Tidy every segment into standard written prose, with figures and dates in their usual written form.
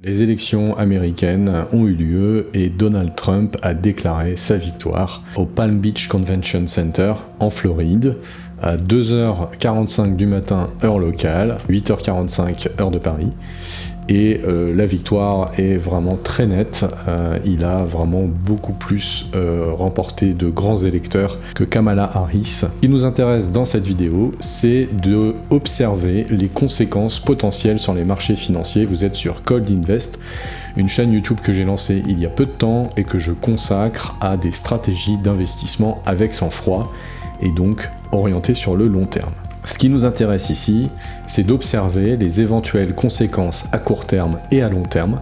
Les élections américaines ont eu lieu et Donald Trump a déclaré sa victoire au Palm Beach Convention Center en Floride à 2h45 du matin heure locale, 8h45 heure de Paris. Et la victoire est vraiment très nette, il a vraiment beaucoup plus remporté de grands électeurs que Kamala Harris. Ce qui nous intéresse dans cette vidéo, c'est de observer les conséquences potentielles sur les marchés financiers. Vous êtes sur Cold Invest, une chaîne YouTube que j'ai lancée il y a peu de temps et que je consacre à des stratégies d'investissement avec sang-froid et donc orientées sur le long terme. Ce qui nous intéresse ici, c'est d'observer les éventuelles conséquences à court terme et à long terme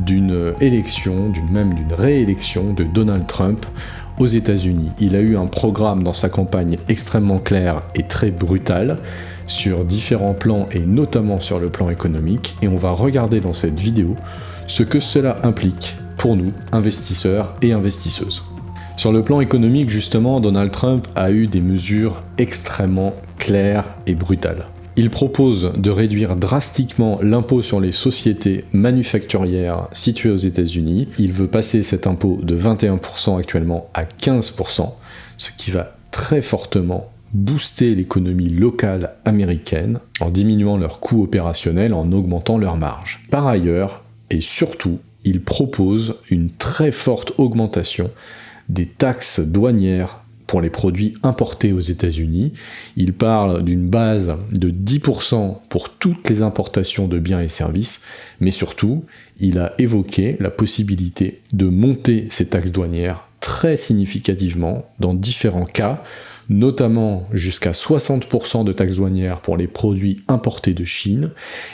d'une élection, d'une réélection de Donald Trump aux États-Unis. Il a eu un programme dans sa campagne extrêmement clair et très brutal sur différents plans et notamment sur le plan économique, et on va regarder dans cette vidéo ce que cela implique pour nous, investisseurs et investisseuses. Sur le plan économique, justement, Donald Trump a eu des mesures extrêmement claires et brutales. Il propose de réduire drastiquement l'impôt sur les sociétés manufacturières situées aux États-Unis. Il veut passer cet impôt de 21% actuellement à 15%, ce qui va très fortement booster l'économie locale américaine en diminuant leurs coûts opérationnels, en augmentant leurs marges. Par ailleurs, et surtout, il propose une très forte augmentation des taxes douanières pour les produits importés aux États-Unis. Il parle d'une base de 10% pour toutes les importations de biens et services, mais surtout, il a évoqué la possibilité de monter ces taxes douanières très significativement dans différents cas, notamment jusqu'à 60% de taxes douanières pour les produits importés de Chine,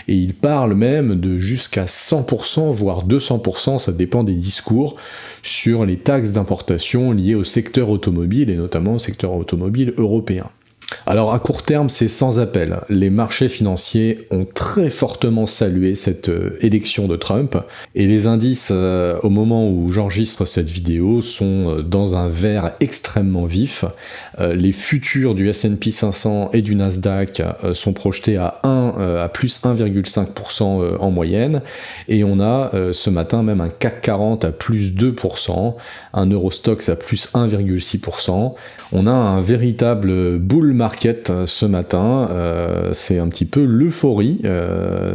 et il parle même de jusqu'à 100%, voire 200%, ça dépend des discours, sur les taxes d'importation liées au secteur automobile, et notamment au secteur automobile européen. Alors à court terme, c'est sans appel. Les marchés financiers ont très fortement salué cette élection de Trump, et les indices, au moment où j'enregistre cette vidéo, sont dans un vert extrêmement vif. Les futurs du S&P 500 et du Nasdaq sont projetés à plus 1,5% en moyenne, et on a ce matin même un CAC 40 à plus 2%, un Eurostoxx à plus 1,6%. On a un véritable bull market ce matin, c'est un petit peu l'euphorie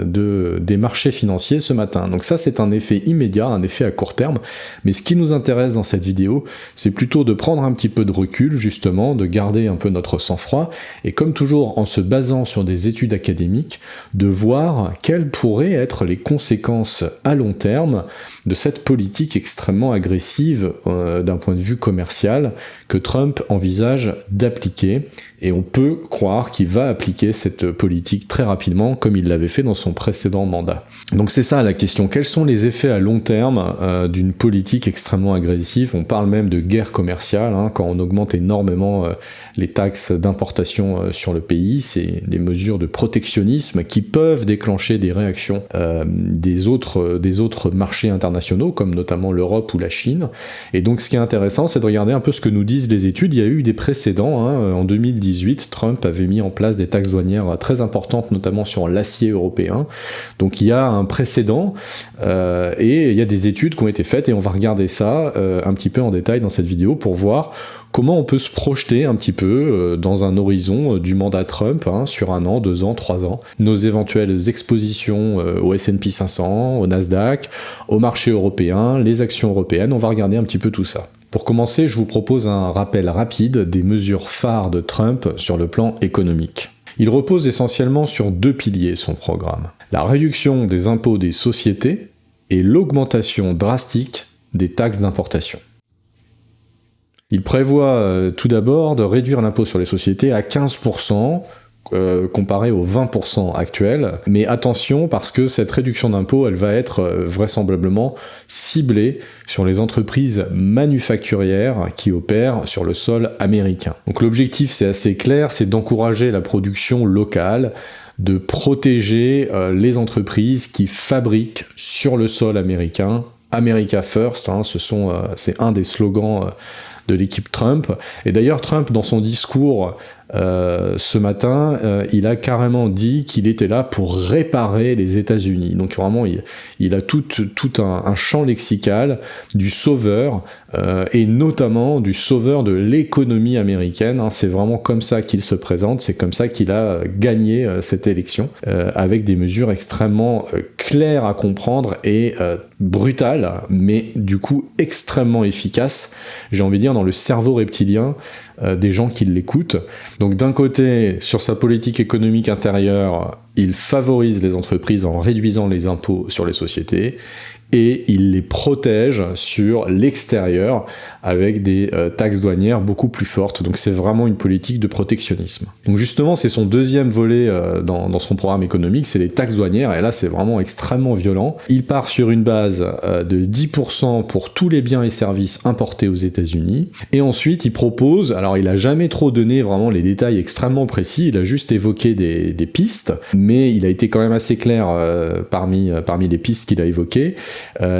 des marchés financiers ce matin. Donc ça, c'est un effet immédiat, un effet à court terme, mais ce qui nous intéresse dans cette vidéo, c'est plutôt de prendre un petit peu de recul, justement, de garder un peu notre sang-froid, et comme toujours, en se basant sur des études académiques, de voir quelles pourraient être les conséquences à long terme de cette politique extrêmement agressive d'un point de vue commercial que Trump envisage d'appliquer, et on peut croire qu'il va appliquer cette politique très rapidement comme il l'avait fait dans son précédent mandat. Donc c'est ça la question, quels sont les effets à long terme d'une politique extrêmement agressive? On parle même de guerre commerciale, quand on augmente énormément les taxes d'importation sur le pays, c'est des mesures de protectionnisme qui peuvent déclencher des réactions des autres marchés internationaux, comme notamment l'Europe ou la Chine. Et donc ce qui est intéressant, c'est de regarder un peu ce que nous disent les études. Il y a eu des précédents, en 2018, Trump avait mis en place des taxes douanières très importantes, notamment sur l'acier européen. Donc il y a un précédent, et il y a des études qui ont été faites, et on va regarder ça un petit peu en détail dans cette vidéo pour voir comment on peut se projeter un petit peu dans un horizon du mandat Trump, sur 1 an, 2 ans, 3 ans, nos éventuelles expositions au S&P 500, au Nasdaq, au marché européen, les actions européennes, on va regarder un petit peu tout ça. Pour commencer, je vous propose un rappel rapide des mesures phares de Trump sur le plan économique. Il repose essentiellement sur 2 piliers, son programme: la réduction des impôts des sociétés et l'augmentation drastique des taxes d'importation. Il prévoit tout d'abord de réduire l'impôt sur les sociétés à 15%, comparé aux 20% actuels, mais attention, parce que cette réduction d'impôt, elle va être vraisemblablement ciblée sur les entreprises manufacturières qui opèrent sur le sol américain. Donc l'objectif, c'est assez clair, c'est d'encourager la production locale, de protéger les entreprises qui fabriquent sur le sol américain. America First, c'est un des slogans de l'équipe Trump. Et d'ailleurs, Trump, dans son discours ce matin, il a carrément dit qu'il était là pour réparer les États-Unis. Donc vraiment, il a tout un champ lexical du sauveur, et notamment du sauveur de l'économie américaine. C'est vraiment comme ça qu'il se présente, c'est comme ça qu'il a gagné cette élection, avec des mesures extrêmement claires à comprendre et brutales, mais du coup extrêmement efficaces, j'ai envie de dire, dans le cerveau reptilien des gens qui l'écoutent. Donc d'un côté, sur sa politique économique intérieure, il favorise les entreprises en réduisant les impôts sur les sociétés, et il les protège sur l'extérieur avec des taxes douanières beaucoup plus fortes. Donc c'est vraiment une politique de protectionnisme. Donc justement, c'est son deuxième volet dans son programme économique, c'est les taxes douanières, et là c'est vraiment extrêmement violent. Il part sur une base de 10% pour tous les biens et services importés aux États-Unis, et ensuite il propose, alors il a jamais trop donné vraiment les détails extrêmement précis, il a juste évoqué des pistes, mais il a été quand même assez clair parmi les pistes qu'il a évoquées.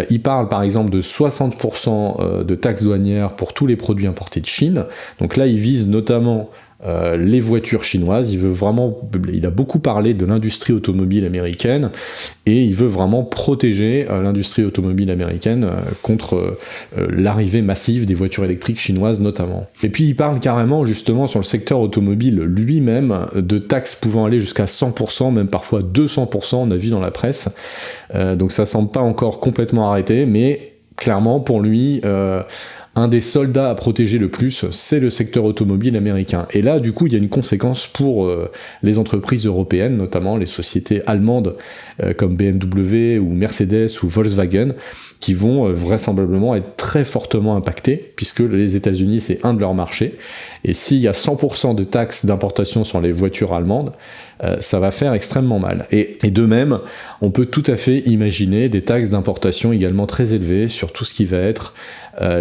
Il parle par exemple de 60% de taxes douanières pour tous les produits importés de Chine. Donc là, il vise notamment les voitures chinoises. Il a beaucoup parlé de l'industrie automobile américaine, et il veut vraiment protéger l'industrie automobile américaine contre l'arrivée massive des voitures électriques chinoises notamment. Et puis il parle carrément justement sur le secteur automobile lui-même de taxes pouvant aller jusqu'à 100%, même parfois 200%, on a vu dans la presse. Donc ça semble pas encore complètement arrêté, mais clairement pour lui, un des soldats à protéger le plus, c'est le secteur automobile américain. Et là, du coup, il y a une conséquence pour les entreprises européennes, notamment les sociétés allemandes comme BMW ou Mercedes ou Volkswagen, qui vont vraisemblablement être très fortement impactés, puisque les États-Unis, c'est un de leurs marchés. Et s'il y a 100% de taxes d'importation sur les voitures allemandes, ça va faire extrêmement mal. Et de même, on peut tout à fait imaginer des taxes d'importation également très élevées sur tout ce qui va être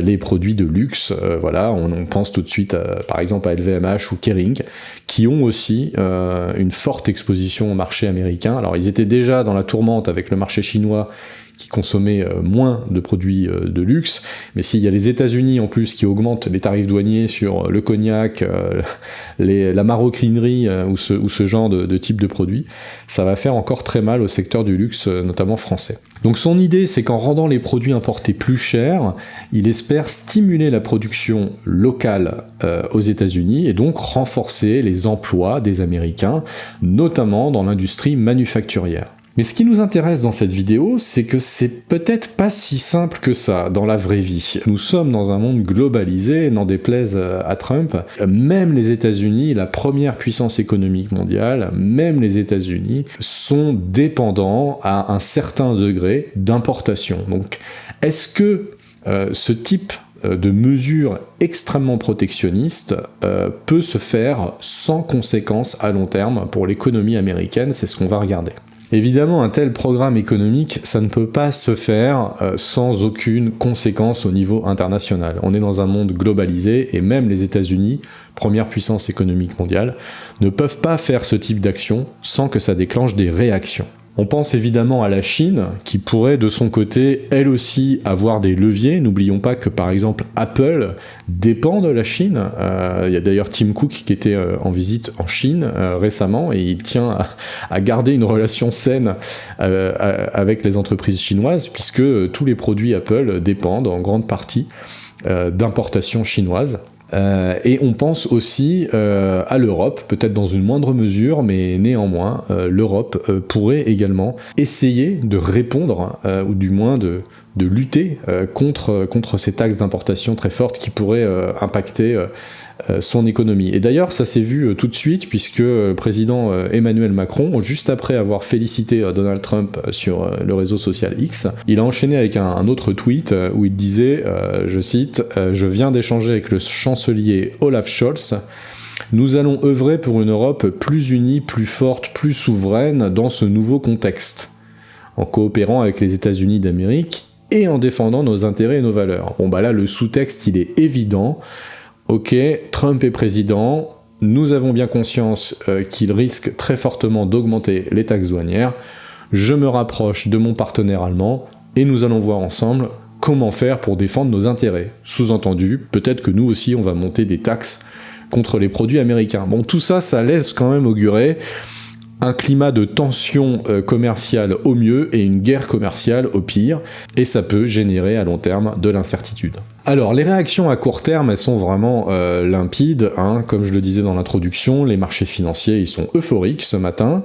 les produits de luxe. Voilà, on pense tout de suite par exemple à LVMH ou Kering, qui ont aussi une forte exposition au marché américain. Alors ils étaient déjà dans la tourmente avec le marché chinois, qui consommaient moins de produits de luxe, mais s'il y a les États-Unis en plus qui augmentent les tarifs douaniers sur le cognac, la maroquinerie ou ce genre de type de produits, ça va faire encore très mal au secteur du luxe, notamment français. Donc son idée, c'est qu'en rendant les produits importés plus chers, il espère stimuler la production locale aux États-Unis et donc renforcer les emplois des Américains, notamment dans l'industrie manufacturière. Mais ce qui nous intéresse dans cette vidéo, c'est que c'est peut-être pas si simple que ça dans la vraie vie. Nous sommes dans un monde globalisé, n'en déplaise à Trump. Même les États-Unis, la première puissance économique mondiale, même les États-Unis sont dépendants à un certain degré d'importation. Donc, est-ce que ce type de mesures extrêmement protectionnistes peut se faire sans conséquences à long terme pour l'économie américaine? C'est ce qu'on va regarder. Évidemment, un tel programme économique, ça ne peut pas se faire sans aucune conséquence au niveau international. On est dans un monde globalisé, et même les États-Unis, première puissance économique mondiale, ne peuvent pas faire ce type d'action sans que ça déclenche des réactions. On pense évidemment à la Chine, qui pourrait de son côté, elle aussi, avoir des leviers. N'oublions pas que par exemple Apple dépend de la Chine. Il y a d'ailleurs Tim Cook qui était en visite en Chine récemment, et il tient à garder une relation saine avec les entreprises chinoises, puisque tous les produits Apple dépendent en grande partie d'importations chinoises. Et on pense aussi à l'Europe, peut-être dans une moindre mesure, mais néanmoins, l'Europe pourrait également essayer de répondre, ou du moins de lutter contre ces taxes d'importation très fortes qui pourraient impacter son économie. Et d'ailleurs, ça s'est vu tout de suite, puisque le président Emmanuel Macron, juste après avoir félicité Donald Trump sur le réseau social X, il a enchaîné avec un autre tweet où il disait, je cite, « Je viens d'échanger avec le chancelier Olaf Scholz. Nous allons œuvrer pour une Europe plus unie, plus forte, plus souveraine dans ce nouveau contexte, en coopérant avec les États-Unis d'Amérique et en défendant nos intérêts et nos valeurs. » Bon bah là, le sous-texte, il est évident. Ok, Trump est président, nous avons bien conscience qu'il risque très fortement d'augmenter les taxes douanières, je me rapproche de mon partenaire allemand, et nous allons voir ensemble comment faire pour défendre nos intérêts. Sous-entendu, peut-être que nous aussi, on va monter des taxes contre les produits américains. Bon, tout ça, ça laisse quand même augurer un climat de tension commerciale au mieux et une guerre commerciale au pire, et ça peut générer à long terme de l'incertitude. Alors, les réactions à court terme, elles sont vraiment limpides, hein. Comme je le disais dans l'introduction, les marchés financiers, ils sont euphoriques ce matin,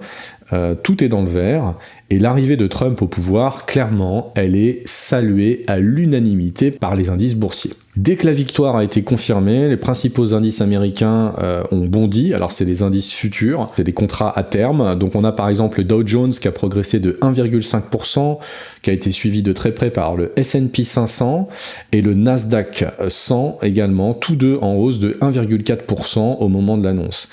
tout est dans le vert, et l'arrivée de Trump au pouvoir, clairement, elle est saluée à l'unanimité par les indices boursiers. Dès que la victoire a été confirmée, les principaux indices américains ont bondi. Alors c'est des indices futurs, c'est des contrats à terme. Donc on a par exemple le Dow Jones qui a progressé de 1,5%, qui a été suivi de très près par le S&P 500 et le Nasdaq 100 également, tous deux en hausse de 1,4% au moment de l'annonce.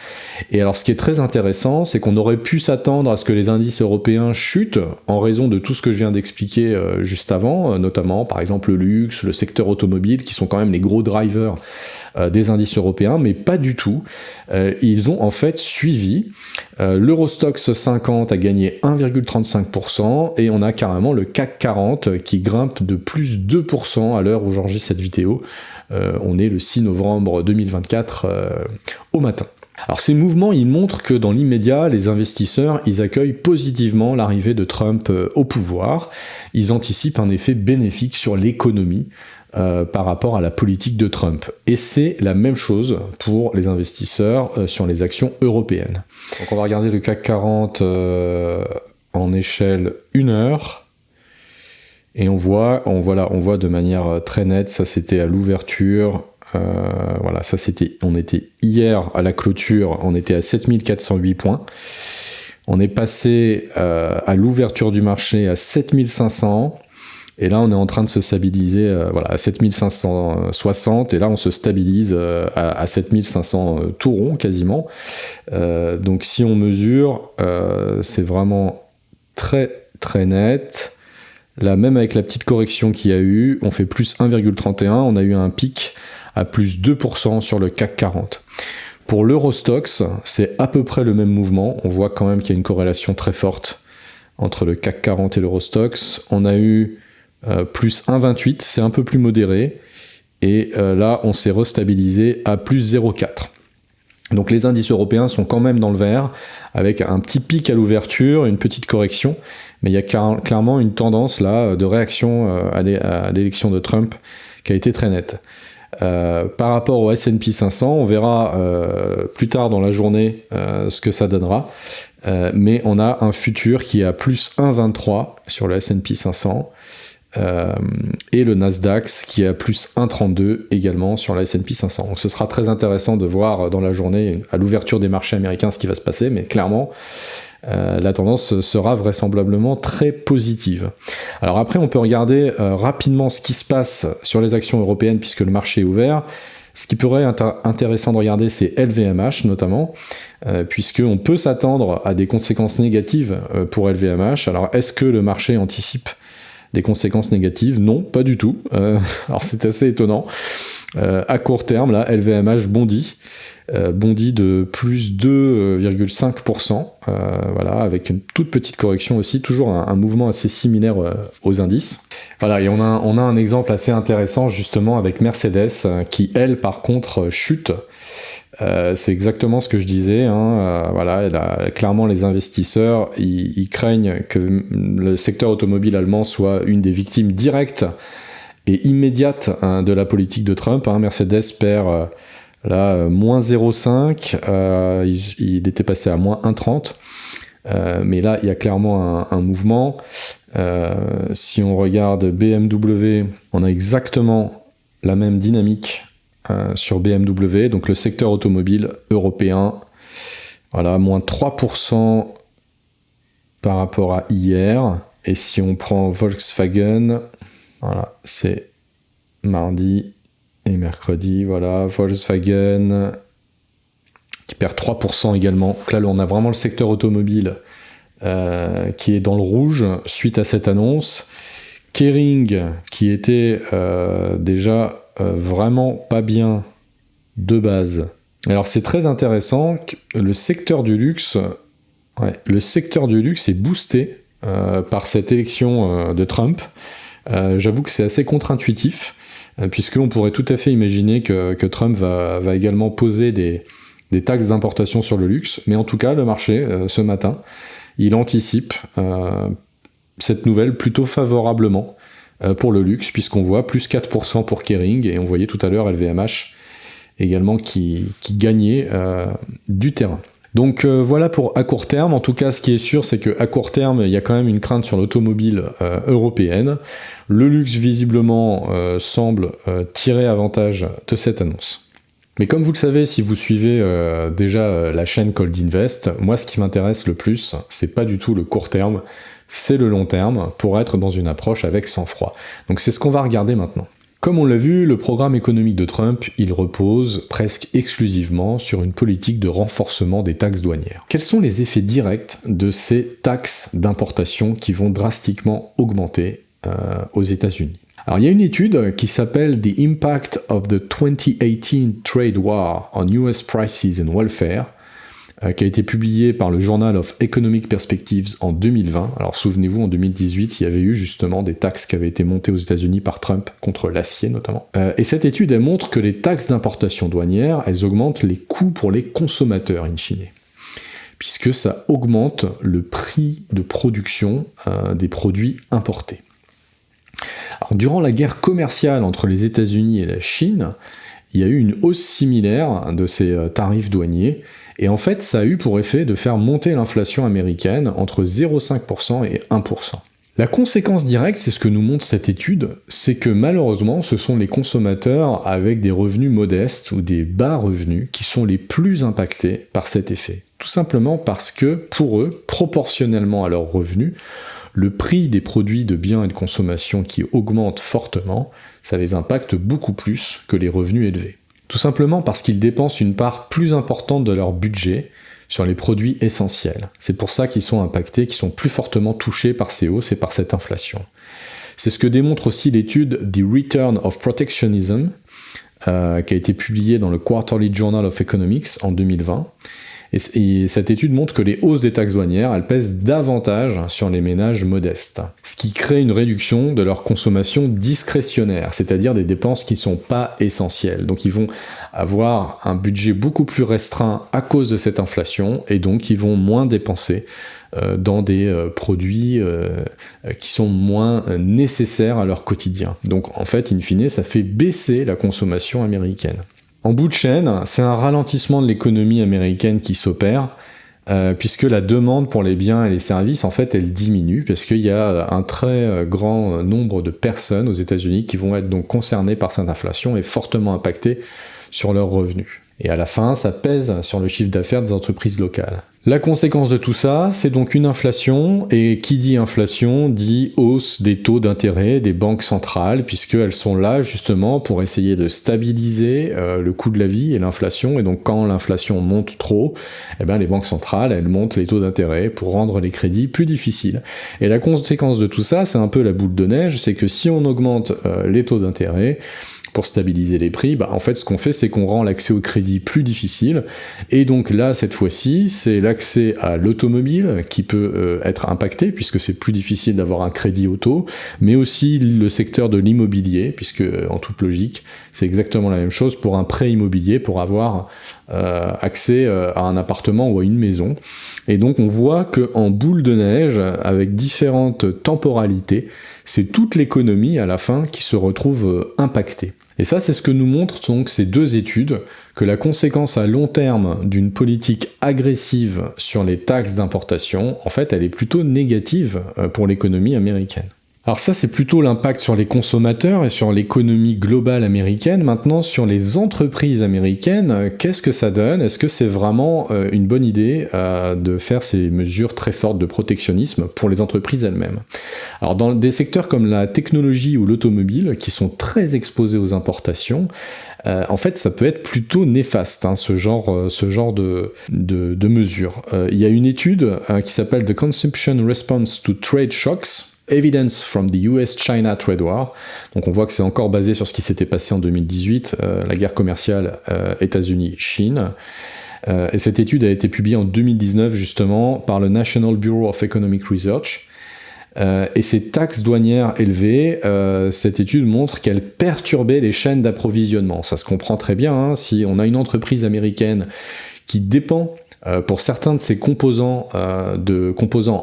Et alors ce qui est très intéressant, c'est qu'on aurait pu s'attendre à ce que les indices européens chutent en raison de tout ce que je viens d'expliquer juste avant, notamment par exemple le luxe, le secteur automobile, qui sont quand même les gros drivers des indices européens, mais pas du tout. Ils ont en fait suivi. L'Eurostoxx 50 a gagné 1,35% et on a carrément le CAC 40 qui grimpe de plus 2% à l'heure où j'enregistre cette vidéo. On est le 6 novembre 2024 au matin. Alors ces mouvements, ils montrent que dans l'immédiat, les investisseurs, ils accueillent positivement l'arrivée de Trump au pouvoir. Ils anticipent un effet bénéfique sur l'économie par rapport à la politique de Trump. Et c'est la même chose pour les investisseurs sur les actions européennes. Donc on va regarder le CAC 40 en échelle 1 heure. Et on voit de manière très nette, ça c'était à l'ouverture. Voilà, ça on était hier à la clôture, on était à 7408 points. On est passé à l'ouverture du marché à 7500. Et là, on est en train de se stabiliser à 7560, et là, on se stabilise à 7500 tout rond, quasiment. Donc, si on mesure, c'est vraiment très, très net. Là, même avec la petite correction qu'il y a eu, on fait plus 1,31, on a eu un pic à plus 2% sur le CAC 40. Pour l'Eurostoxx, c'est à peu près le même mouvement. On voit quand même qu'il y a une corrélation très forte entre le CAC 40 et l'Eurostoxx. On a eu plus 1,28, c'est un peu plus modéré, et là on s'est restabilisé à plus 0,4. Donc les indices européens sont quand même dans le vert, avec un petit pic à l'ouverture, une petite correction, mais il y a clairement une tendance là de réaction à l'élection de Trump qui a été très nette. Par rapport au S&P 500, on verra plus tard dans la journée ce que ça donnera, mais on a un futur qui est à plus 1,23 sur le S&P 500, et le Nasdaq qui est à plus 1,32 également sur la S&P 500. Donc ce sera très intéressant de voir dans la journée, à l'ouverture des marchés américains, ce qui va se passer, mais clairement, la tendance sera vraisemblablement très positive. Alors après, on peut regarder rapidement ce qui se passe sur les actions européennes, puisque le marché est ouvert. Ce qui pourrait être intéressant de regarder, c'est LVMH notamment, puisqu'on peut s'attendre à des conséquences négatives pour LVMH. Alors est-ce que le marché anticipe des conséquences négatives? Non, pas du tout. Alors c'est assez étonnant. À court terme, là, LVMH bondit de plus 2,5%, voilà, avec une toute petite correction aussi, toujours un mouvement assez similaire aux indices. Voilà, et on a un exemple assez intéressant justement avec Mercedes, qui elle par contre chute. C'est exactement ce que je disais, hein, voilà, clairement les investisseurs, ils craignent que le secteur automobile allemand soit une des victimes directes et immédiates de la politique de Trump. Mercedes perd là moins 0,5, il était passé à moins 1,30, mais là il y a clairement un mouvement. Si on regarde BMW, on a exactement la même dynamique sur BMW, donc le secteur automobile européen, voilà, moins 3% par rapport à hier. Et si on prend Volkswagen, voilà, c'est mardi et mercredi, voilà, Volkswagen qui perd 3% également. Donc là, on a vraiment le secteur automobile qui est dans le rouge suite à cette annonce. Kering qui était déjà vraiment pas bien de base. Alors c'est très intéressant, le secteur du luxe est boosté par cette élection de Trump. J'avoue que c'est assez contre-intuitif, puisque l'on pourrait tout à fait imaginer que Trump va également poser des taxes d'importation sur le luxe, mais en tout cas, le marché, ce matin, il anticipe cette nouvelle plutôt favorablement pour le luxe, puisqu'on voit plus 4% pour Kering, et on voyait tout à l'heure LVMH également qui gagnait du terrain. Donc voilà pour à court terme. En tout cas, ce qui est sûr, c'est qu'à court terme, il y a quand même une crainte sur l'automobile européenne. Le luxe, visiblement, semble tirer avantage de cette annonce. Mais comme vous le savez, si vous suivez déjà la chaîne Cold Invest, moi, ce qui m'intéresse le plus, c'est pas du tout le court terme, c'est le long terme, pour être dans une approche avec sang-froid. Donc c'est ce qu'on va regarder maintenant. Comme on l'a vu, le programme économique de Trump, il repose presque exclusivement sur une politique de renforcement des taxes douanières. Quels sont les effets directs de ces taxes d'importation qui vont drastiquement augmenter aux États-Unis? Alors il y a une étude qui s'appelle The Impact of the 2018 Trade War on US Prices and Welfare, qui a été publié par le Journal of Economic Perspectives en 2020. Alors souvenez-vous, en 2018, il y avait eu justement des taxes qui avaient été montées aux États-Unis par Trump, contre l'acier notamment. Et cette étude, elle montre que les taxes d'importation douanière, elles augmentent les coûts pour les consommateurs, in fine, puisque ça augmente le prix de production des produits importés. Alors, durant la guerre commerciale entre les États-Unis et la Chine, il y a eu une hausse similaire de ces tarifs douaniers, et en fait, ça a eu pour effet de faire monter l'inflation américaine entre 0,5% et 1%. La conséquence directe, c'est ce que nous montre cette étude, c'est que malheureusement, ce sont les consommateurs avec des revenus modestes ou des bas revenus qui sont les plus impactés par cet effet. Tout simplement parce que, pour eux, proportionnellement à leurs revenus, le prix des produits de biens et de consommation qui augmente fortement, ça les impacte beaucoup plus que les revenus élevés. Tout simplement parce qu'ils dépensent une part plus importante de leur budget sur les produits essentiels. C'est pour ça qu'ils sont impactés, qu'ils sont plus fortement touchés par ces hausses et par cette inflation. C'est ce que démontre aussi l'étude The Return of Protectionism, qui a été publiée dans le Quarterly Journal of Economics en 2020. Et cette étude montre que les hausses des taxes douanières, elles pèsent davantage sur les ménages modestes, ce qui crée une réduction de leur consommation discrétionnaire, c'est-à-dire des dépenses qui ne sont pas essentielles. Donc ils vont avoir un budget beaucoup plus restreint à cause de cette inflation, et donc ils vont moins dépenser dans des produits qui sont moins nécessaires à leur quotidien. Donc en fait, in fine, ça fait baisser la consommation américaine. En bout de chaîne, c'est un ralentissement de l'économie américaine qui s'opère, puisque la demande pour les biens et les services, en fait, elle diminue, parce qu'il y a un très grand nombre de personnes aux États-Unis qui vont être donc concernées par cette inflation et fortement impactées sur leurs revenus. Et à la fin, ça pèse sur le chiffre d'affaires des entreprises locales. La conséquence de tout ça, c'est donc une inflation, et qui dit inflation dit hausse des taux d'intérêt des banques centrales, puisqu'elles sont là justement pour essayer de stabiliser le coût de la vie et l'inflation, et donc quand l'inflation monte trop, eh ben les banques centrales, elles montent les taux d'intérêt pour rendre les crédits plus difficiles. Et la conséquence de tout ça, c'est un peu la boule de neige, c'est que si on augmente les taux d'intérêt, pour stabiliser les prix, en fait, ce qu'on fait, c'est qu'on rend l'accès au crédit plus difficile. Et donc là, cette fois-ci, c'est l'accès à l'automobile qui peut être impacté, puisque c'est plus difficile d'avoir un crédit auto, mais aussi le secteur de l'immobilier, puisque, en toute logique, c'est exactement la même chose pour un prêt immobilier, pour avoir accès à un appartement ou à une maison. Et donc, on voit qu'en boule de neige, avec différentes temporalités, c'est toute l'économie, à la fin, qui se retrouve impactée. Et ça, c'est ce que nous montrent donc ces deux études, que la conséquence à long terme d'une politique agressive sur les taxes d'importation, en fait, elle est plutôt négative pour l'économie américaine. Alors ça, c'est plutôt l'impact sur les consommateurs et sur l'économie globale américaine. Maintenant, sur les entreprises américaines, qu'est-ce que ça donne? Est-ce que c'est vraiment une bonne idée de faire ces mesures très fortes de protectionnisme pour les entreprises elles-mêmes? Alors dans des secteurs comme la technologie ou l'automobile, qui sont très exposés aux importations, en fait, ça peut être plutôt néfaste, ce genre de mesures. Il y a une étude qui s'appelle The Consumption Response to Trade Shocks, Evidence from the US-China Trade War. Donc on voit que c'est encore basé sur ce qui s'était passé en 2018, la guerre commerciale États-Unis-Chine. Et cette étude a été publiée en 2019 justement par le National Bureau of Economic Research. Et ces taxes douanières élevées, cette étude montre qu'elles perturbaient les chaînes d'approvisionnement. Ça se comprend très bien, hein, si on a une entreprise américaine qui dépend pour certains de ces composants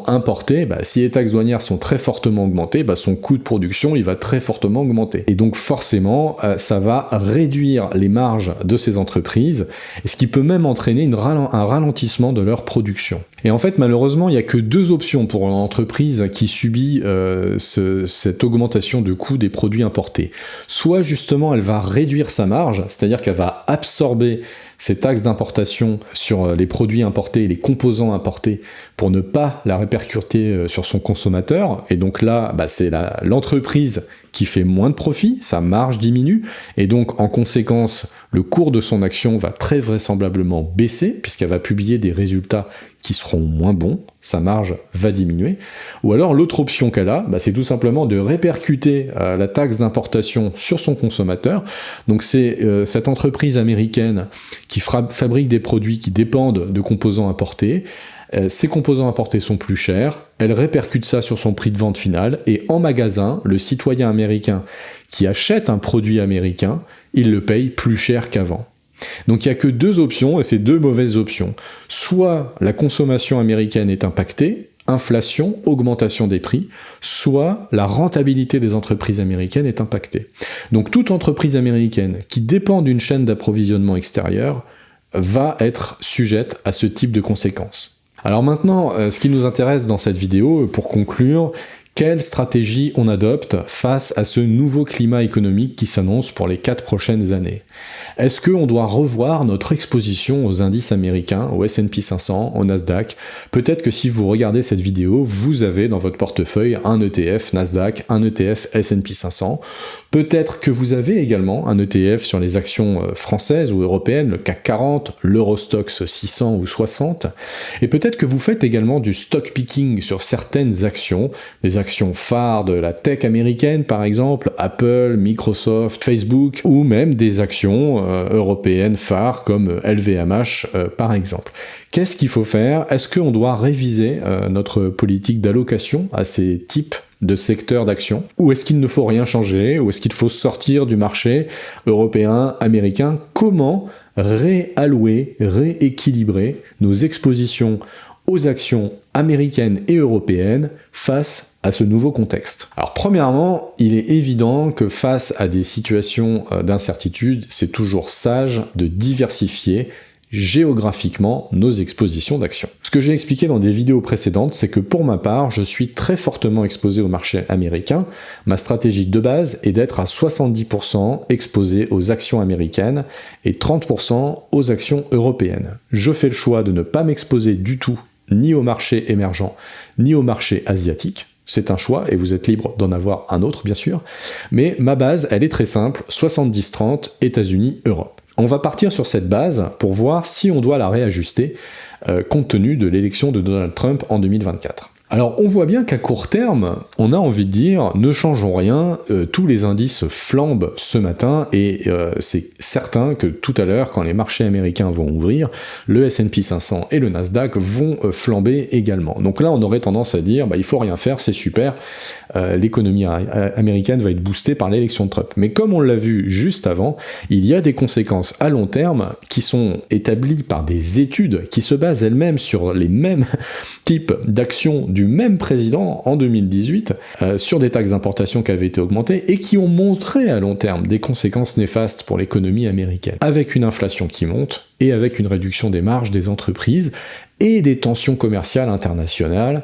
importés, si les taxes douanières sont très fortement augmentées, son coût de production il va très fortement augmenter. Et donc forcément, ça va réduire les marges de ces entreprises, ce qui peut même entraîner un ralentissement de leur production. Et en fait, malheureusement, il n'y a que deux options pour une entreprise qui subit cette augmentation de coût des produits importés. Soit justement, elle va réduire sa marge, c'est-à-dire qu'elle va absorber ces taxes d'importation sur les produits importés et les composants importés pour ne pas la répercuter sur son consommateur. Et donc là, c'est l'entreprise qui fait moins de profit, sa marge diminue, et donc en conséquence, le cours de son action va très vraisemblablement baisser, puisqu'elle va publier des résultats qui seront moins bons, sa marge va diminuer. Ou alors l'autre option qu'elle a, c'est tout simplement de répercuter la taxe d'importation sur son consommateur. Donc c'est cette entreprise américaine qui fabrique des produits qui dépendent de composants importés. Ces composants importés sont plus chers, elle répercute ça sur son prix de vente final, et en magasin, le citoyen américain qui achète un produit américain, il le paye plus cher qu'avant. Donc il n'y a que deux options, et c'est deux mauvaises options. Soit la consommation américaine est impactée, inflation, augmentation des prix, soit la rentabilité des entreprises américaines est impactée. Donc toute entreprise américaine qui dépend d'une chaîne d'approvisionnement extérieure va être sujette à ce type de conséquences. Alors maintenant, ce qui nous intéresse dans cette vidéo, pour conclure, quelle stratégie on adopte face à ce nouveau climat économique qui s'annonce pour les 4 prochaines années? Est-ce qu'on doit revoir notre exposition aux indices américains, au S&P 500, au Nasdaq? Peut-être que si vous regardez cette vidéo, vous avez dans votre portefeuille un ETF Nasdaq, un ETF S&P 500. Peut-être que vous avez également un ETF sur les actions françaises ou européennes, le CAC 40, l'Eurostoxx 600 ou 60. Et peut-être que vous faites également du stock picking sur certaines actions, des actions phares de la tech américaine par exemple, Apple, Microsoft, Facebook, ou même des actions européennes phares comme LVMH par exemple. Qu'est-ce qu'il faut faire? Est-ce qu'on doit réviser notre politique d'allocation à ces types de secteurs d'action? Ou est-ce qu'il ne faut rien changer? Ou est-ce qu'il faut sortir du marché européen, américain? Comment réallouer, rééquilibrer nos expositions aux actions américaines et européennes face à ce nouveau contexte? Alors premièrement, il est évident que face à des situations d'incertitude, c'est toujours sage de diversifier géographiquement nos expositions d'actions. Ce que j'ai expliqué dans des vidéos précédentes, c'est que pour ma part, je suis très fortement exposé au marché américain. Ma stratégie de base est d'être à 70% exposé aux actions américaines et 30% aux actions européennes. Je fais le choix de ne pas m'exposer du tout ni au marché émergent, ni au marché asiatique. C'est un choix, et vous êtes libre d'en avoir un autre, bien sûr. Mais ma base, elle est très simple, 70-30, États-Unis, Europe. On va partir sur cette base pour voir si on doit la réajuster compte tenu de l'élection de Donald Trump en 2024. Alors on voit bien qu'à court terme, on a envie de dire ne changeons rien, tous les indices flambent ce matin et c'est certain que tout à l'heure, quand les marchés américains vont ouvrir, le S&P 500 et le Nasdaq vont flamber également. Donc là on aurait tendance à dire il faut rien faire, c'est super, l'économie américaine va être boostée par l'élection de Trump. Mais comme on l'a vu juste avant, il y a des conséquences à long terme qui sont établies par des études qui se basent elles-mêmes sur les mêmes types d'actions du même président en 2018 sur des taxes d'importation qui avaient été augmentées et qui ont montré à long terme des conséquences néfastes pour l'économie américaine, avec une inflation qui monte et avec une réduction des marges des entreprises et des tensions commerciales internationales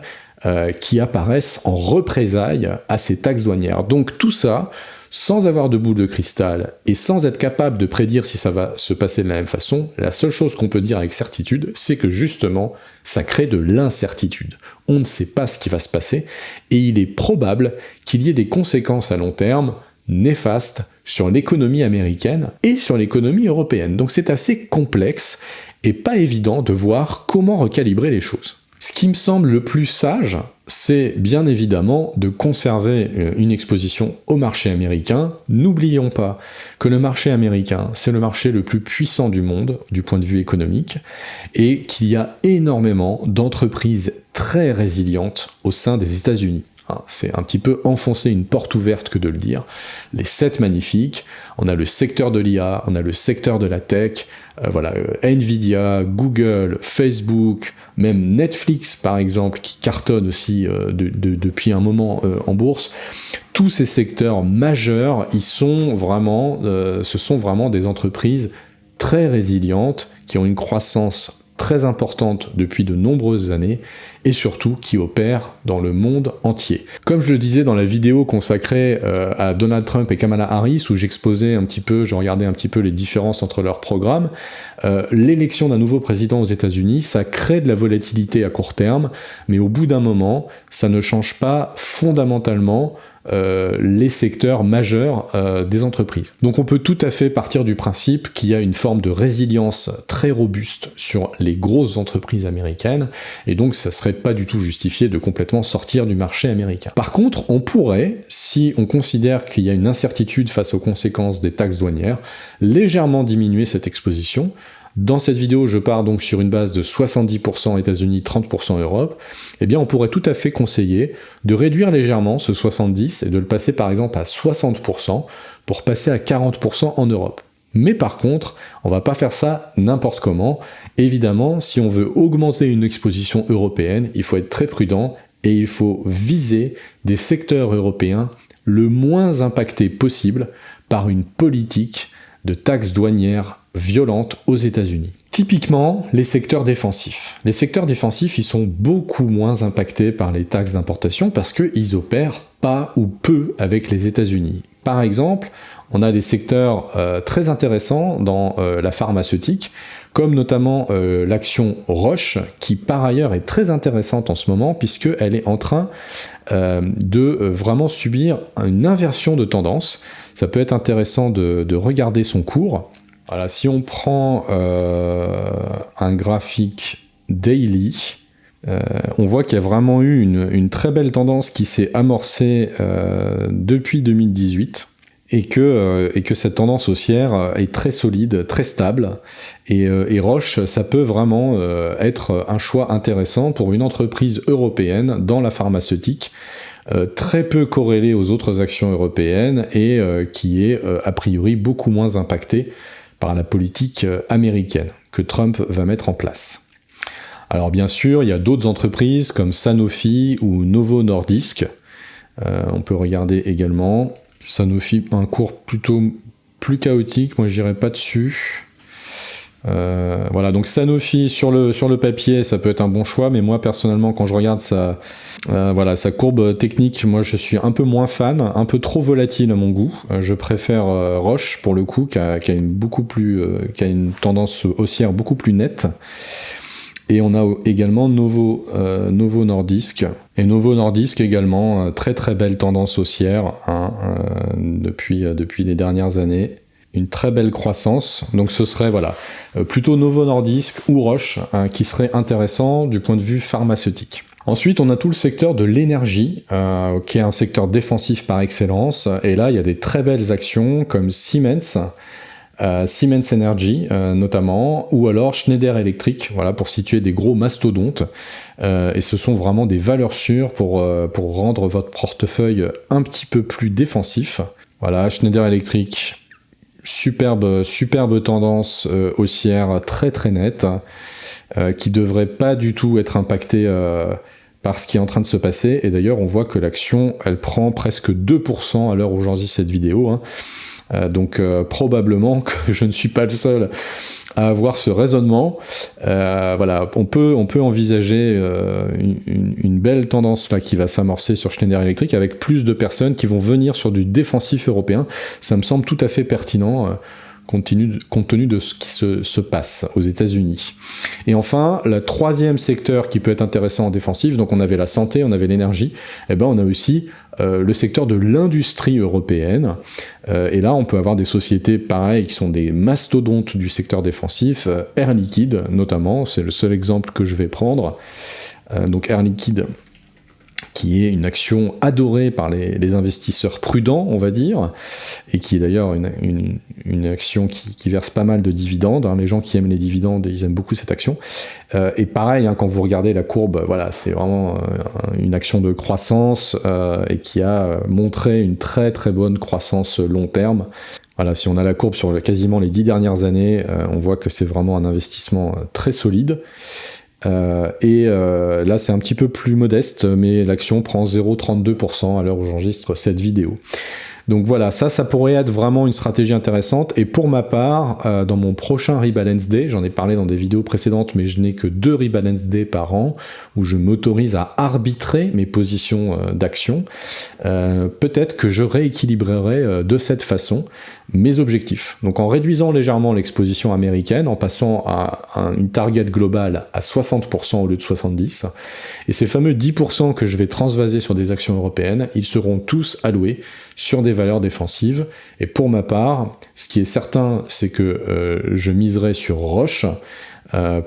qui apparaissent en représailles à ces taxes douanières. Donc tout ça, sans avoir de boule de cristal et sans être capable de prédire si ça va se passer de la même façon, la seule chose qu'on peut dire avec certitude, c'est que justement, ça crée de l'incertitude. On ne sait pas ce qui va se passer, et il est probable qu'il y ait des conséquences à long terme néfastes sur l'économie américaine et sur l'économie européenne. Donc c'est assez complexe et pas évident de voir comment recalibrer les choses. Ce qui me semble le plus sage, c'est bien évidemment de conserver une exposition au marché américain. N'oublions pas que le marché américain, c'est le marché le plus puissant du monde, du point de vue économique, et qu'il y a énormément d'entreprises très résilientes au sein des États-Unis. hein. C'est un petit peu enfoncer une porte ouverte que de le dire. Les 7 magnifiques, on a le secteur de l'IA, on a le secteur de la tech, Nvidia, Google, Facebook, même Netflix par exemple, qui cartonne aussi depuis un moment en bourse. Tous ces secteurs majeurs, ce sont vraiment des entreprises très résilientes, qui ont une croissance très importante depuis de nombreuses années, et surtout qui opèrent dans le monde entier. Comme je le disais dans la vidéo consacrée à Donald Trump et Kamala Harris, où je regardais un petit peu les différences entre leurs programmes, l'élection d'un nouveau président aux États-Unis, ça crée de la volatilité à court terme, mais au bout d'un moment, ça ne change pas fondamentalement les secteurs majeurs des entreprises. Donc on peut tout à fait partir du principe qu'il y a une forme de résilience très robuste sur les grosses entreprises américaines, et donc ça serait pas du tout justifié de complètement sortir du marché américain. Par contre, on pourrait, si on considère qu'il y a une incertitude face aux conséquences des taxes douanières, légèrement diminuer cette exposition. Dans cette vidéo, je pars donc sur une base de 70% États-Unis, 30% Europe. Eh bien, on pourrait tout à fait conseiller de réduire légèrement ce 70 et de le passer par exemple à 60% pour passer à 40% en Europe. Mais par contre, on va pas faire ça n'importe comment. Évidemment, si on veut augmenter une exposition européenne, il faut être très prudent et il faut viser des secteurs européens le moins impactés possible par une politique de taxes douanières violentes aux États-Unis. Typiquement, les secteurs défensifs. Les secteurs défensifs, ils sont beaucoup moins impactés par les taxes d'importation parce qu'ils opèrent pas ou peu avec les États-Unis. Par exemple, on a des secteurs très intéressants dans la pharmaceutique, comme notamment l'action Roche, qui par ailleurs est très intéressante en ce moment, puisqu'elle est en train de vraiment subir une inversion de tendance. Ça peut être intéressant de regarder son cours. Voilà, si on prend un graphique daily, on voit qu'il y a vraiment eu une très belle tendance qui s'est amorcée depuis 2018 et que cette tendance haussière est très solide, très stable, et Roche, ça peut vraiment être un choix intéressant pour une entreprise européenne dans la pharmaceutique, très peu corrélée aux autres actions européennes et qui est a priori beaucoup moins impactée par la politique américaine que Trump va mettre en place. Alors bien sûr, il y a d'autres entreprises comme Sanofi ou Novo Nordisk. On peut regarder également. Sanofi, un cours plutôt plus chaotique, moi j'irai pas dessus. Voilà, donc Sanofi sur le papier, ça peut être un bon choix, mais moi personnellement, quand je regarde sa courbe technique, moi je suis un peu moins fan, un peu trop volatile à mon goût. Je préfère Roche pour le coup, qui a une tendance haussière beaucoup plus nette. Et on a également Novo Nordisk. Et Novo Nordisk également, très très belle tendance haussière depuis les dernières années. Une très belle croissance. Donc ce serait plutôt Novo Nordisk ou Roche qui serait intéressant du point de vue pharmaceutique. Ensuite, on a tout le secteur de l'énergie, qui est un secteur défensif par excellence. Et là, il y a des très belles actions comme Siemens Energy notamment, ou alors Schneider Electric, voilà, pour situer des gros mastodontes. Et ce sont vraiment des valeurs sûres pour rendre votre portefeuille un petit peu plus défensif. Voilà, Schneider Electric, superbe tendance haussière très très nette, qui devrait pas du tout être impactée par ce qui est en train de se passer. Et d'ailleurs, on voit que l'action, elle prend presque 2% à l'heure où j'enregistre cette vidéo, donc probablement que je ne suis pas le seul à avoir ce raisonnement. Voilà, on peut envisager une belle tendance là qui va s'amorcer sur Schneider Electric avec plus de personnes qui vont venir sur du défensif européen. Ça me semble tout à fait pertinent compte tenu de ce qui se passe aux États-Unis. Et enfin, le troisième secteur qui peut être intéressant en défensif, donc on avait la santé, on avait l'énergie, et ben on a aussi le secteur de l'industrie européenne. Et là, on peut avoir des sociétés pareilles qui sont des mastodontes du secteur défensif, Air Liquide notamment, c'est le seul exemple que je vais prendre. Donc Air Liquide, qui est une action adorée par les investisseurs prudents, on va dire, et qui est d'ailleurs une action qui verse pas mal de dividendes. Les gens qui aiment les dividendes, ils aiment beaucoup cette action. Et pareil, quand vous regardez la courbe, voilà, c'est vraiment une action de croissance et qui a montré une très très bonne croissance long terme. Voilà, si on a la courbe sur quasiment les 10 dernières années, on voit que c'est vraiment un investissement très solide. Là c'est un petit peu plus modeste, mais l'action prend 0,32% à l'heure où j'enregistre cette vidéo. Donc voilà, ça pourrait être vraiment une stratégie intéressante. Et pour ma part, dans mon prochain Rebalance Day, j'en ai parlé dans des vidéos précédentes, mais je n'ai que 2 Rebalance Day par an, où je m'autorise à arbitrer mes positions d'action. Peut-être que je rééquilibrerai de cette façon mes objectifs. Donc en réduisant légèrement l'exposition américaine, en passant à une target globale à 60% au lieu de 70%, et ces fameux 10% que je vais transvaser sur des actions européennes, ils seront tous alloués sur des valeurs défensives. Et pour ma part, ce qui est certain, c'est que je miserai sur Roche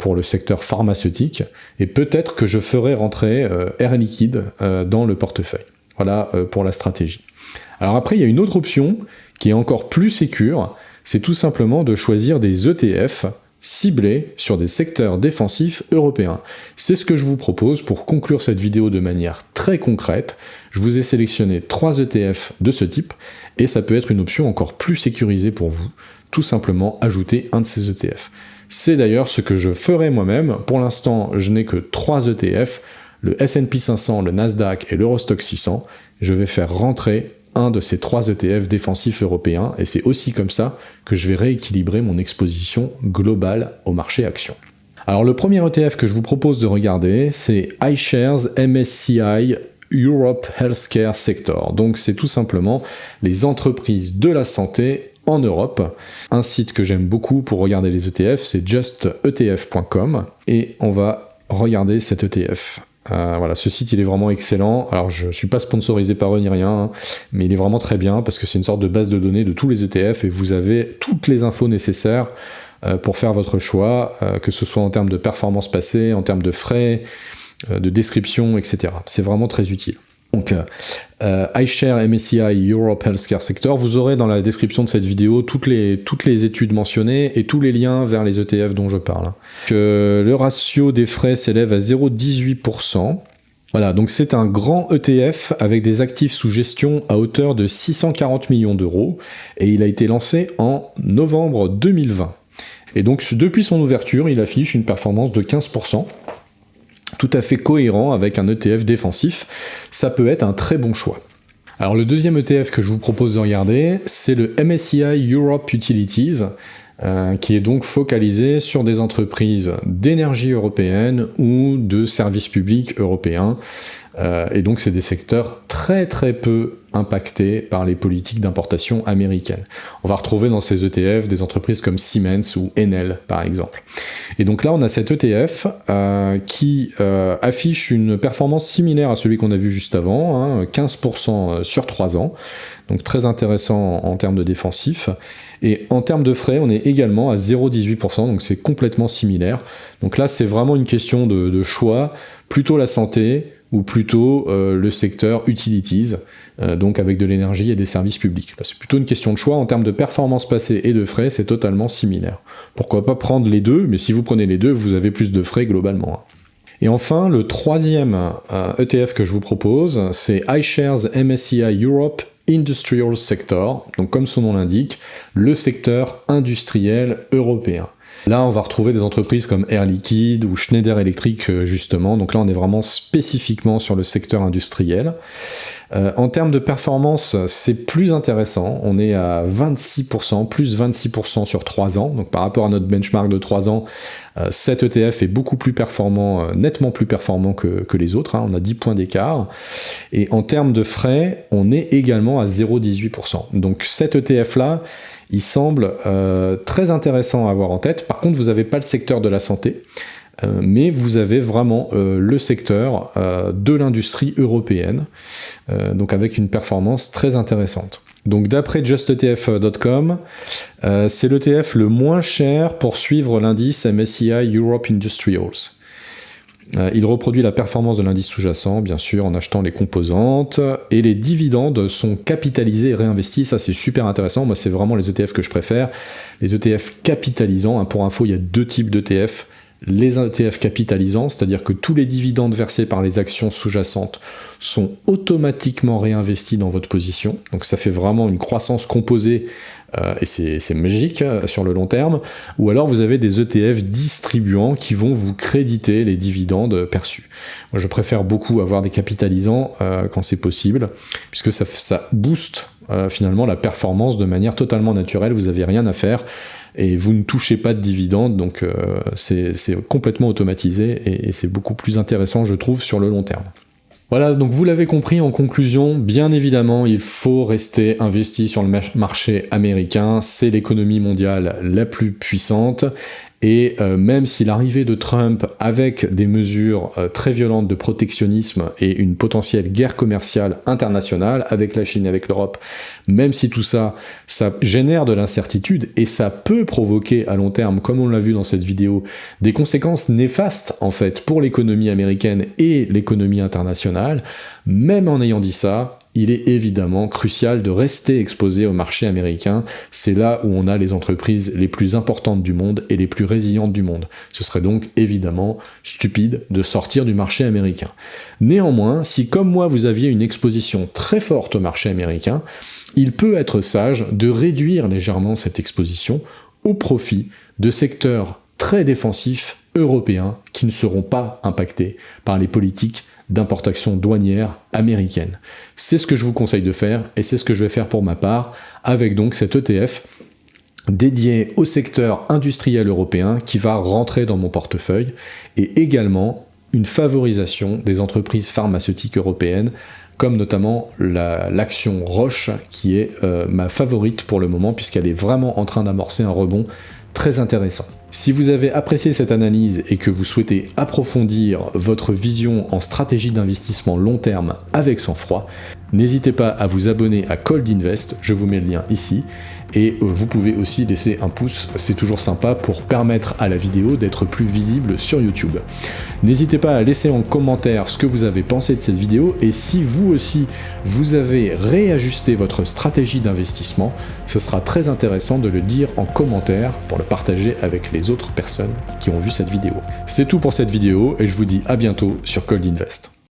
pour le secteur pharmaceutique, et peut-être que je ferai rentrer Air Liquide dans le portefeuille. Voilà pour la stratégie. Alors après, il y a une autre option qui est encore plus sécure, c'est tout simplement de choisir des ETF ciblés sur des secteurs défensifs européens. C'est ce que je vous propose pour conclure cette vidéo de manière très concrète. Je vous ai sélectionné 3 ETF de ce type, et ça peut être une option encore plus sécurisée pour vous, tout simplement ajouter un de ces ETF. C'est d'ailleurs ce que je ferai moi-même. Pour l'instant, je n'ai que 3 ETF, le S&P 500, le Nasdaq et l'Eurostoxx 600. Je vais faire rentrer un de ces 3 ETF défensifs européens, et c'est aussi comme ça que je vais rééquilibrer mon exposition globale au marché actions. Alors le premier ETF que je vous propose de regarder, c'est iShares MSCI Europe Healthcare Sector. Donc c'est tout simplement les entreprises de la santé en Europe. Un site que j'aime beaucoup pour regarder les ETF, c'est justetf.com, et on va regarder cet ETF. Voilà, ce site il est vraiment excellent. Alors je suis pas sponsorisé par eux ni rien, mais il est vraiment très bien parce que c'est une sorte de base de données de tous les ETF et vous avez toutes les infos nécessaires pour faire votre choix, que ce soit en termes de performance passée, en termes de frais, de description, etc. C'est vraiment très utile. Donc iShares MSCI Europe Healthcare Sector, vous aurez dans la description de cette vidéo toutes les études mentionnées et tous les liens vers les ETF dont je parle. Le ratio des frais s'élève à 0,18%. Voilà, donc c'est un grand ETF avec des actifs sous gestion à hauteur de 640 millions d'euros, et il a été lancé en novembre 2020. Et donc depuis son ouverture, il affiche une performance de 15%. Tout à fait cohérent avec un ETF défensif, ça peut être un très bon choix. Alors le deuxième ETF que je vous propose de regarder, c'est le MSCI Europe Utilities, qui est donc focalisé sur des entreprises d'énergie européenne ou de services publics européens. Et donc c'est des secteurs très très peu impactés par les politiques d'importation américaines. On va retrouver dans ces ETF des entreprises comme Siemens ou Enel par exemple. Et donc là on a cet ETF qui affiche une performance similaire à celui qu'on a vu juste avant, 15% sur 3 ans, donc très intéressant en termes de défensif. Et en termes de frais, on est également à 0,18%, donc c'est complètement similaire. Donc là c'est vraiment une question de choix, plutôt la santé, ou plutôt le secteur utilities, donc avec de l'énergie et des services publics. Là, c'est plutôt une question de choix. En termes de performance passée et de frais, c'est totalement similaire. Pourquoi pas prendre les deux, mais si vous prenez les deux, vous avez plus de frais globalement. Et enfin, le troisième ETF que je vous propose, c'est iShares MSCI Europe Industrial Sector, donc comme son nom l'indique, le secteur industriel européen. Là, on va retrouver des entreprises comme Air Liquide ou Schneider Electric, justement. Donc là, on est vraiment spécifiquement sur le secteur industriel. En termes de performance, c'est plus intéressant. On est à 26%, plus 26% sur 3 ans. Donc par rapport à notre benchmark de 3 ans, cet ETF est beaucoup plus performant, nettement plus performant que les autres. On a 10 points d'écart. Et en termes de frais, on est également à 0,18%. Donc cet ETF-là, il semble très intéressant à avoir en tête. Par contre, vous n'avez pas le secteur de la santé, mais vous avez vraiment le secteur de l'industrie européenne, donc avec une performance très intéressante. Donc d'après justetf.com, c'est l'ETF le moins cher pour suivre l'indice MSCI Europe Industrials. Il reproduit la performance de l'indice sous-jacent, bien sûr, en achetant les composantes. Et les dividendes sont capitalisés et réinvestis. Ça, c'est super intéressant. Moi, c'est vraiment les ETF que je préfère. Les ETF capitalisants. Pour info, il y a 2 types d'ETF. Les ETF capitalisants, c'est-à-dire que tous les dividendes versés par les actions sous-jacentes sont automatiquement réinvestis dans votre position. Donc ça fait vraiment une croissance composée et c'est magique sur le long terme. Ou alors vous avez des ETF distribuants qui vont vous créditer les dividendes perçus. Moi je préfère beaucoup avoir des capitalisants quand c'est possible, puisque ça booste finalement la performance de manière totalement naturelle. Vous n'avez rien à faire. Et vous ne touchez pas de dividendes, donc c'est complètement automatisé et c'est beaucoup plus intéressant, je trouve, sur le long terme. Voilà, donc vous l'avez compris, en conclusion, bien évidemment, il faut rester investi sur le marché américain, c'est l'économie mondiale la plus puissante, et même si l'arrivée de Trump avec des mesures très violentes de protectionnisme et une potentielle guerre commerciale internationale avec la Chine et avec l'Europe, même si tout ça, ça génère de l'incertitude et ça peut provoquer à long terme, comme on l'a vu dans cette vidéo, des conséquences néfastes en fait pour l'économie américaine et l'économie internationale, même en ayant dit ça, il est évidemment crucial de rester exposé au marché américain. C'est là où on a les entreprises les plus importantes du monde et les plus résilientes du monde. Ce serait donc évidemment stupide de sortir du marché américain. Néanmoins, si comme moi vous aviez une exposition très forte au marché américain, il peut être sage de réduire légèrement cette exposition au profit de secteurs très défensifs européens qui ne seront pas impactés par les politiques d'importation douanière américaine. C'est ce que je vous conseille de faire et c'est ce que je vais faire pour ma part avec donc cet ETF dédié au secteur industriel européen qui va rentrer dans mon portefeuille et également une favorisation des entreprises pharmaceutiques européennes comme notamment l'action Roche qui est ma favorite pour le moment puisqu'elle est vraiment en train d'amorcer un rebond très intéressant. Si vous avez apprécié cette analyse et que vous souhaitez approfondir votre vision en stratégie d'investissement long terme avec sang-froid, n'hésitez pas à vous abonner à Cold Invest, je vous mets le lien ici, et vous pouvez aussi laisser un pouce, c'est toujours sympa pour permettre à la vidéo d'être plus visible sur YouTube. N'hésitez pas à laisser en commentaire ce que vous avez pensé de cette vidéo et si vous aussi vous avez réajusté votre stratégie d'investissement, ce sera très intéressant de le dire en commentaire pour le partager avec les autres personnes qui ont vu cette vidéo. C'est tout pour cette vidéo et je vous dis à bientôt sur Cold Invest.